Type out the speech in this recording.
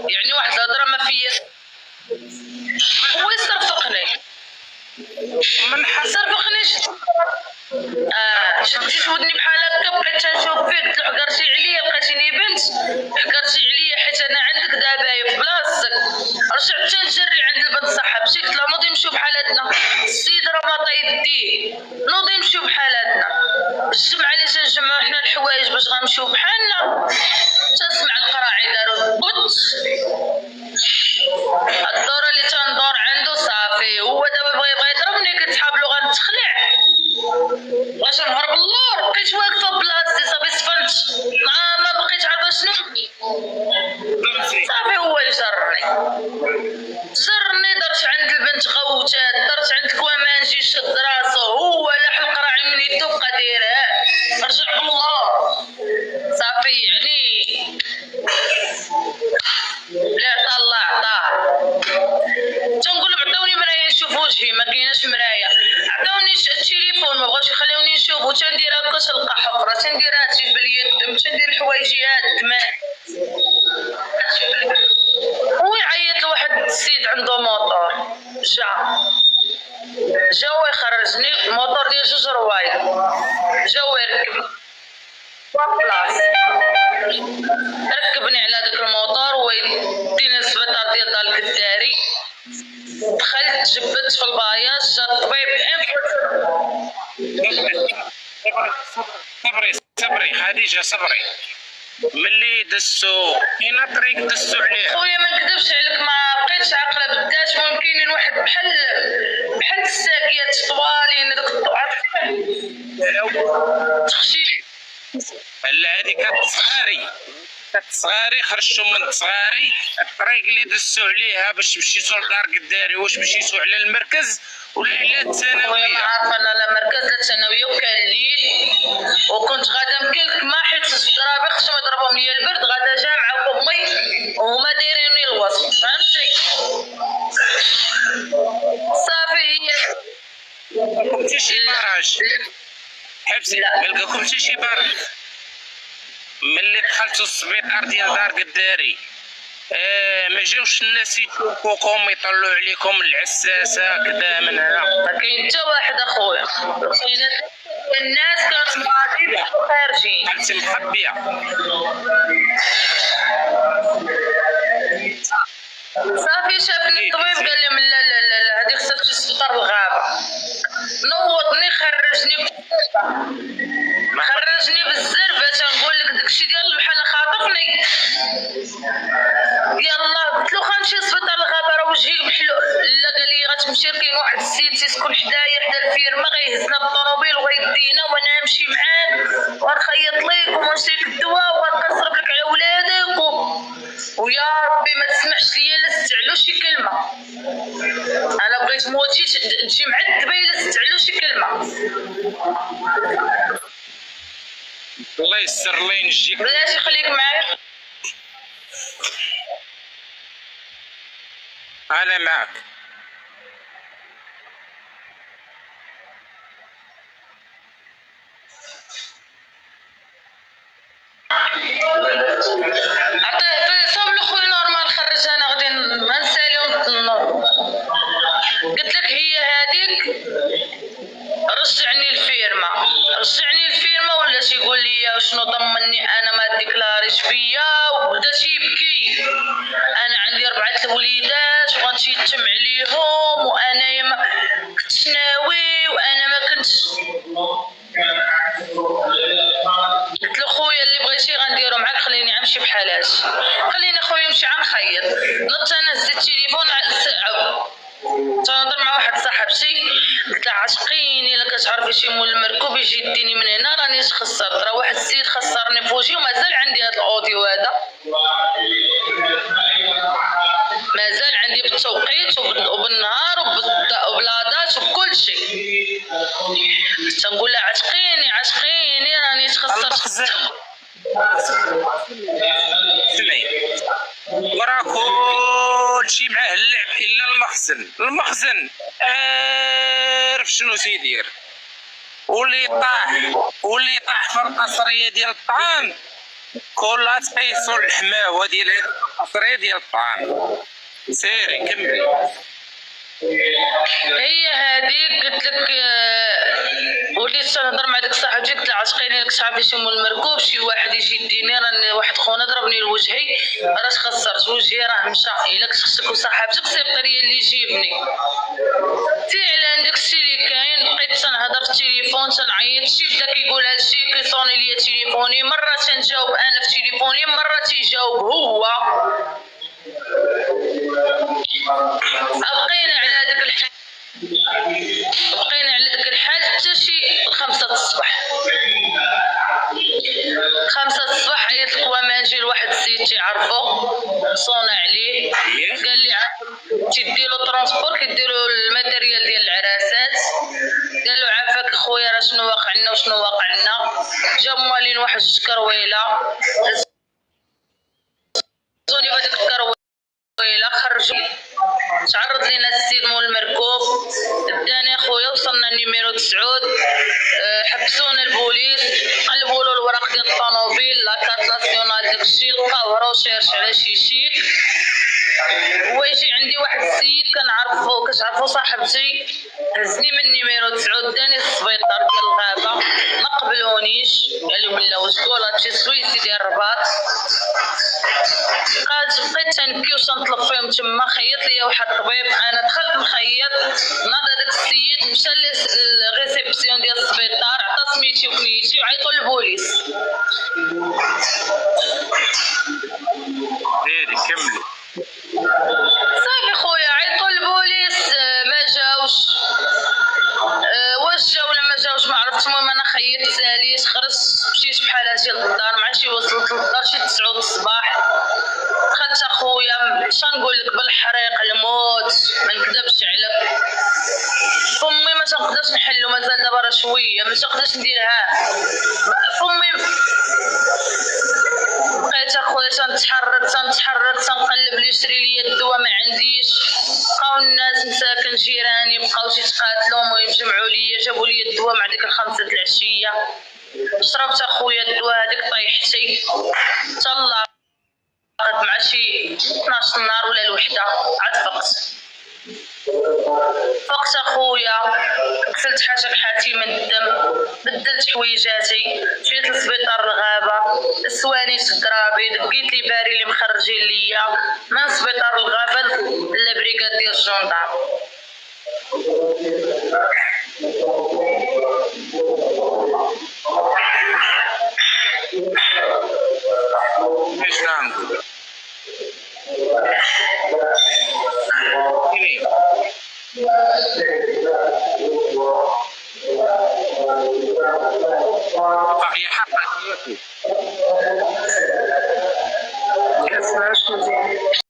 يعني واحد الهضره ما فيا هو يصرفقني من حسب صرفقنيش شديت ودني بحال هكا بقيت تنشوف فيك حكرتي عليا لقيتيني بنت حكرتي عليا حيت انا عندك دابا في بلاصتك رجعت تنجري عند البنت صاحبتي قلت لها نوضي نمشيو بحالاتنا السيد راه ما طيبتيه نوضي نمشيو بحالاتنا الجمعه اللي تنجمعو حنا الحوايج باش غنمشيو بحالنا تنسمع القراعي دارو بوت الدوره اللي تندور عنده صافي هو دابا بغى يضربني كنسحاب له غنتخلع واش نهرب اللور بقيت واقفه بلاصتي صافي سفنت ما بقيت عارفه شنو صافي هو اللي جرني درت عند البنت غوتات درت عند الكوامانجي شد راسو هو لاح القراعي من يدو بقى دايرها رجع بالله صافي يعني لا طلع عطاه تنقول عطاوني مرايه نشوف وجهي ما كايناش مرايه عطاوني التليفون ما بغاوش يخليوني نشوف وتندير هكا تلقى حفره تندير هادشي باليد تندير الحوايجي هاد الدماء هو يعيط لواحد السيد عنده موطور جا هو يخرجني الموطور ديال 2 روايض جا هو يركب بلاص ركبني على داك الموطور ويديني للسبيطار ديال دار الكداري دخلت جبت في الباياج جا الطبيب صبري خديجه صبري. ملي دزتو اين الطريق دزتو عليه؟ خويا ما نكذبش عليك ما بقيتش عاقله بالذات ممكن واحد بحال الساقيات طوالين هذوك تخشي لا هذيك كتصغاري خرجتو من تصغاري الطريق اللي دزتو عليها باش مشيتو لدار قداري واش مشيتو على المركز ولا على الثانويه؟ ما عارفه انا لا مركز لا ثانويه وكان الليل وكنت غادا مكلكمه حيت الضرابي خصهم يضربهم ليا البرد غادا جامعه فمي وهما دايريني الوصف فهمتي صافي هي حتى شي باراج حبسي ما لقاكم حتى شي باراج ملي دخلتو السبيطار ديال دار قداري ما جاوش الناس يشوفوكم يطلعوا عليكم العساسه كذا من هنا؟ ما كاين حتى واحد اخويا الناس كانوا معاطين خارجين انت مخبيه صافي شافني الطبيب قال لي لا لا لا لا هذه خصها تمشي لسبيطار الغابه نوضني خرجني بالزربه تنقول لك داكشي ديال بحال خاطفني يلا قلت له غنمشي لسبيطار الغابه راه وجهي محلول لا قال لي غتمشي كاين واحد السيد تيسكن حدايا حدا الفيرما غيهزنا بالطوموبيل وغيدينا وانا نمشي معاك ونخيط ليك ونشريك الدواء ونقصرف لك على ولادك ويا ربي ما تسمحش ليا لا تستعلو شي كلمه انا بغيت موتي تجي معذبه الا تستعلو شي كلمه الله يسر الله ينجيك بلاتي خليك معايا انا معك عطيه صوب لخويا نورمال خرج انا غادي نساليو قلت لك هي هذيك رجعني الفيرما ولا تيقول لي شنو ضمني انا ما ديكلاريش فيا وبدا تيبكي انا عندي 4 الوليدات وغنمشي نتم عليهم وانا ما كنتش ناوي وانا ما كنتش قلت له خويا اللي بغيتي غنديرو معاك خليني غنمشي بحالاتي خليني خويا نمشي غنخيط نط انا هزيت التليفون تنهضر مع واحد صاحبتي قلت لها عشقيني الا كتعرفي شي مول المركوب يجي يديني من هنا راني خسرت راه واحد السيد خسرني في وجهي ومازال عندي هذا الاوديو هذا مازال عندي بالتوقيت وبالنهار وبلادات وبكل شيء تنقول لها عشقيني راني تخسرت سمعي ورا كلشي معاه اللعب الا المخزن عارف شنو تيدير واللي طاح في القصريه ديال الطعام كلها تقيسوا الحماوه ديال هاد القصريه ديال الطعام. سيري كملي. هي هذيك قلت لك وليت تنهضر مع ديك صاحبتي قلت لها عتقيني لك صحابي شي مول المركوب شي واحد يجي يديني راني واحد خونا ضربني لوجهي راه خسرت وجهي راه مشى الا كنت خصك وصاحبتك سيبطي لي اللي يجيبني. فعلا داكشي اللي كاين بقيت تنهضر في التليفون تنعيط شي بدا كيقول هادشي كيصوني ليا تليفوني مره تنجاوب انا في تليفوني مره تيجاوب هو. بقينا على داك الحال حتى شي 5 الصباح. 5 الصباح عيط الكواماجي لواحد السيد تيعرفو صونا عليه قال لي تيديرو ترونسبور كيديرو الماتيريال ديال العراسات. قال له عافاك خويا راه شنو واقع لنا وشنو واقع لنا. جا موالين واحد الشكرويله هزوني بهاديك الكرويله خرجوا تعرض لينا السيد مول المركوب داني خويا وصلنا نيميرو 9 حبسونا البوليس قلبوا له الوراق ديال الطوموبيل لاكارت ناسيونال داكشي لقاوه راه شيرش على شي شيك. هو يجي عندي واحد السيد كتعرفو صاحبتي هزني من نيميرو 9 داني للسبيطار ديال الغابه ما قبلونيش قال لهم لا واش تقول هادشي سويسي ديال الرباط. بقيت تنبكي وتنطلب فيهم تما. خيط ليا واحد الطبيب انا دخلت نخيط ناض هذاك السيد مشى للريسبسيون ديال السبيطار عطى سميتي وكنيتي وعيطوا للبوليس. ديري كملي. صافي خويا عيطوا للبوليس ما جاوش. واش جاو ولا ما جاوش ما عرفتش. المهم انا خيطت ساليت خرجت مشيت بحال هادشي للدار مع شي وصلت للدار شي 9 الصباح. دخلت اخويا شنقول لك بالحريق الموت ما نكذبش عليك. فمي ما تنقدرش نحلو مازال دابا راه شويه ما تنقدرش نديرها. فمي بقيت اخويا تنتحرك تنقلب لي شري لي الدواء ما عنديش. بقاو الناس مساكن جيراني بقاو تيتقاتلوا المهم جمعوا لي جابوا لي الدواء مع ديك 5 العشيه. شربت اخويا الدواء هذيك طيحتي تلا مع شي 12 النهار ولا الوحده عاد فقت اخويا غسلت حاجه حالتي من الدم بدلت حويجاتي مشيت للسبيطار الغابه سواني تضرابي دقيت لي باري اللي مخرجين ليا من سبيطار الغابه للبريكاد ديال الجندار. ايش نعمل؟ باقي حقك.